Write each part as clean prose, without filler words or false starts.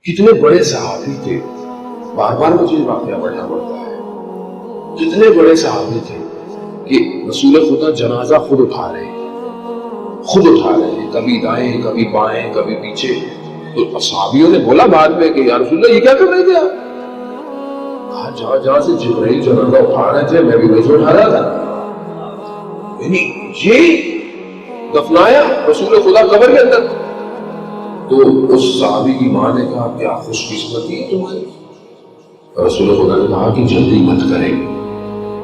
کتنے بڑے صحابی تھے، بار بار مجھے یہ واقعہ پڑھنا پڑتا ہے، کتنے بڑے صحابی تھے کہ رسول خدا جنازہ خود اٹھا رہے ہیں، کبھی دائیں کبھی بائیں کبھی پیچھے. تو صحابیوں نے بولا بعد میں کہ یا رسول اللہ یہ کیا کر رہے تھے آپ؟ کہا جہاں سے جبرائیل جنازہ اٹھا رہے تھے میں بھی ویسے اٹھا رہا تھا. یعنی یہ دفنایا رسول خدا قبر کے اندر. تو اس صحابی کی ماں نے کہا کیا خوش قسمتی ہے تمہاری. رسول خدا نے کہا کہ جلدی مت کریں،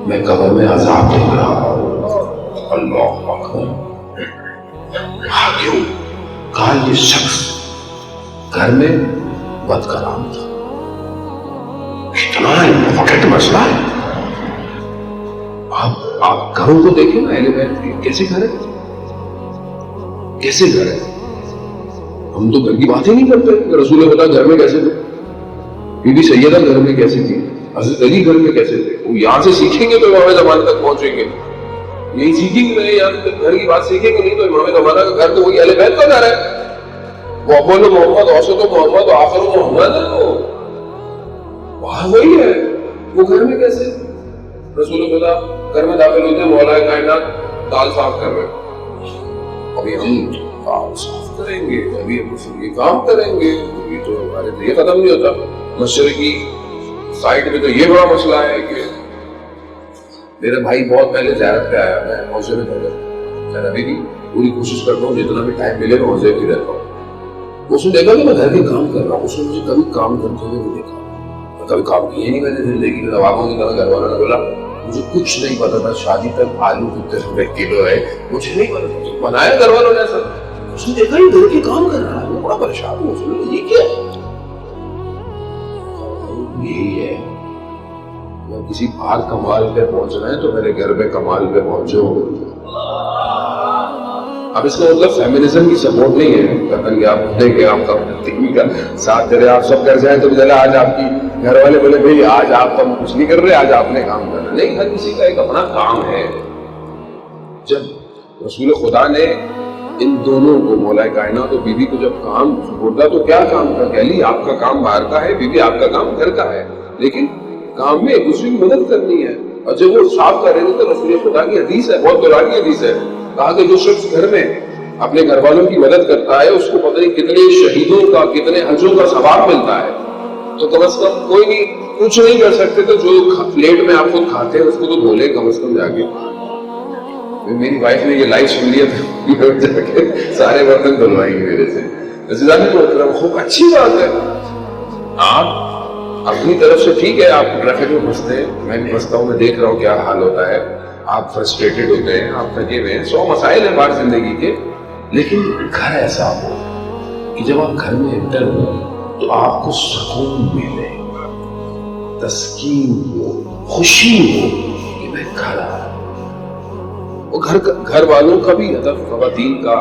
میں قبر میں عذاب دیکھ رہا ہوں. اللہ اکبر. کہا کیوں؟ کہا یہ شخص گھر میں بد کلام تھا. اتنا امپورٹنٹ مسئلہ ہے. آپ گھروں کو دیکھیں نا، اہل بیت کے کیسے گھر ہے، کیسے گھر ہے. ہم تو گھر کی بات ہی نہیں کرتے کہ رسول خدا گھر میں کیسے تھے، بی بی سیدہ گھر میں کیسی تھی، حضرت علی گھر میں کیسے تھے. وہ یہاں سے سیکھیں گے تو امام زمانہ تک پہنچیں گے. یہی سیکھیں گے نہیں، یہاں گھر کی بات سیکھیں گے نہیں تو امام زمانہ کا گھر تو وہی اہل بیت کا گھر ہے. وہ اول محمد، اوسط محمد، آخر محمد ہے. وہ وہاں وہی ہے. وہ گھر میں کیسے رسول خدا گھر میں داخل ہوتے ہیں، مولا کائنات دال صاف کر رہے ہیں، ابھی ہم دال صاف کریں گے، ابھی ہم یہ کام کریں گے. یہ تو ہمارے لیے ختم نہیں ہوتا. مشرقی سائٹ میں تو یہ بڑا مسئلہ ہے کہ میرا بھائی بہت پہلے زیارت پہ آیا، میں حوضے میں پڑھ رہا. میں ابھی بھی پوری کوشش کرتا ہوں جتنا بھی ٹائم ملے میں حوضے میں رہتا ہوں. اس نے دیکھا کہ میں گھر کے کام کر رہا ہوں. اس نے مجھے کبھی کام کرتے ہوئے نہیں دیکھا. میں کبھی کام کیے نہیں میں نے زندگی میں. نوابوں کی طرح گھر والوں نے بولا مجھے کچھ نہیں پتا تھا شادی تک آلو کتنے روپے کلو ہے مجھے نہیں پتا تھا. بنایا گھر والوں نے ایسا. اس نے دیکھا یہ گھر کے کام کر رہا ہے. وہ بڑا پریشان ہوا. یہ کیا ہے؟ یہی ہے، میں کسی باہر کمال پہ پہنچنا ہے تو میرے گھر میں کمال پہ پہنچو. اب اس کا مطلب فیمنزم کی سپورٹ نہیں ہے کہ آپ دیکھیں آپ کا ٹیوی کا ساتھ کرے آپ سب کر جائیں تو چلے آج آپ کی گھر والے بولے بھائی آج آپ ہم کچھ نہیں کر رہے، آج آپ نے کام کرنا. نہیں، ہر کسی کا ایک اپنا کام ہے. جب رسول خدا نے ان دونوں کو مولا کائنات اور بیوی کو جب کام سپردا تو کیا کام تھا کہ علی آپ کا کام باہر کا ہے، بیوی آپ کا کام گھر کا ہے، لیکن کام میں ایک دوسرے کی مدد کرنی ہے. اور جب وہ صاف کر رہے تھے تو رسول خدا کی حدیث ہے، بہت دورانی حدیث ہے، کہا کہ جو شخص گھر میں اپنے گھر والوں کی مدد کرتا ہے اس کو پتہ نہیں کتنے شہیدوں کا کتنے حجوں کا ثواب ملتا ہے. تو کم از کم کوئی نہیں کچھ نہیں کر سکتے تو جو پلیٹ میں آپ خود کھاتے ہیں اس کو تو دھو لیں کم از کم جا کے. میری وائف نے یہ لائف سن لیا تھا جا کے سارے برتن دھلوائیں گے میرے سے. عزیزان محترم خوب اچھی بات ہے. آپ اپنی طرف سے ٹھیک ہے، آپ ٹریفک میں پھنستے ہیں، میں بھی پھنستا ہوں، میں دیکھ رہا ہوں کیا حال ہوتا ہے. آپ فرسٹریٹڈ ہوتے ہیں، آپ تھکے ہوئے ہیں، 100 مسائل ہیں باہر زندگی کے. لیکن گھر ایسا ہو کہ جب آپ گھر میں انٹر ہو تو آپ کو سکون ملے، تسکین ہو، خوشی ہو کہ میں گھر آیا. وہ گھر والوں کا بھی ہدف، خواتین کا،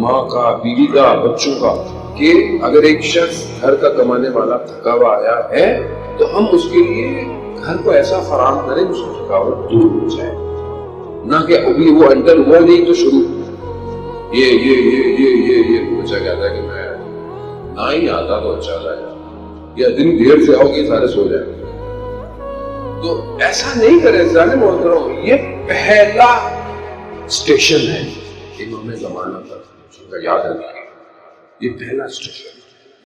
ماں کا، بیوی کا، بچوں کا، کہ اگر ایک شخص گھر کا کمانے والا تھکا ہوا آیا ہے تو ہم اس کے لیے گھر کو ایسا فراہم کریں کہ اس کی تھکاوٹ دور ہو جائے. نہ کہ ابھی وہ انٹر ہوا نہیں تو شروع یہ بچہ کہتا ہے کہ میں نہ ہی آتا تو اچھا تھا یا دن دیر سے آؤ گے سارے سو جائیں. تو ایسا نہیں کرے. جانے محترم یہ پہلا اسٹیشن ہے امام زمانہ کا، یاد رکھیے یہ پہلا اسٹیشن.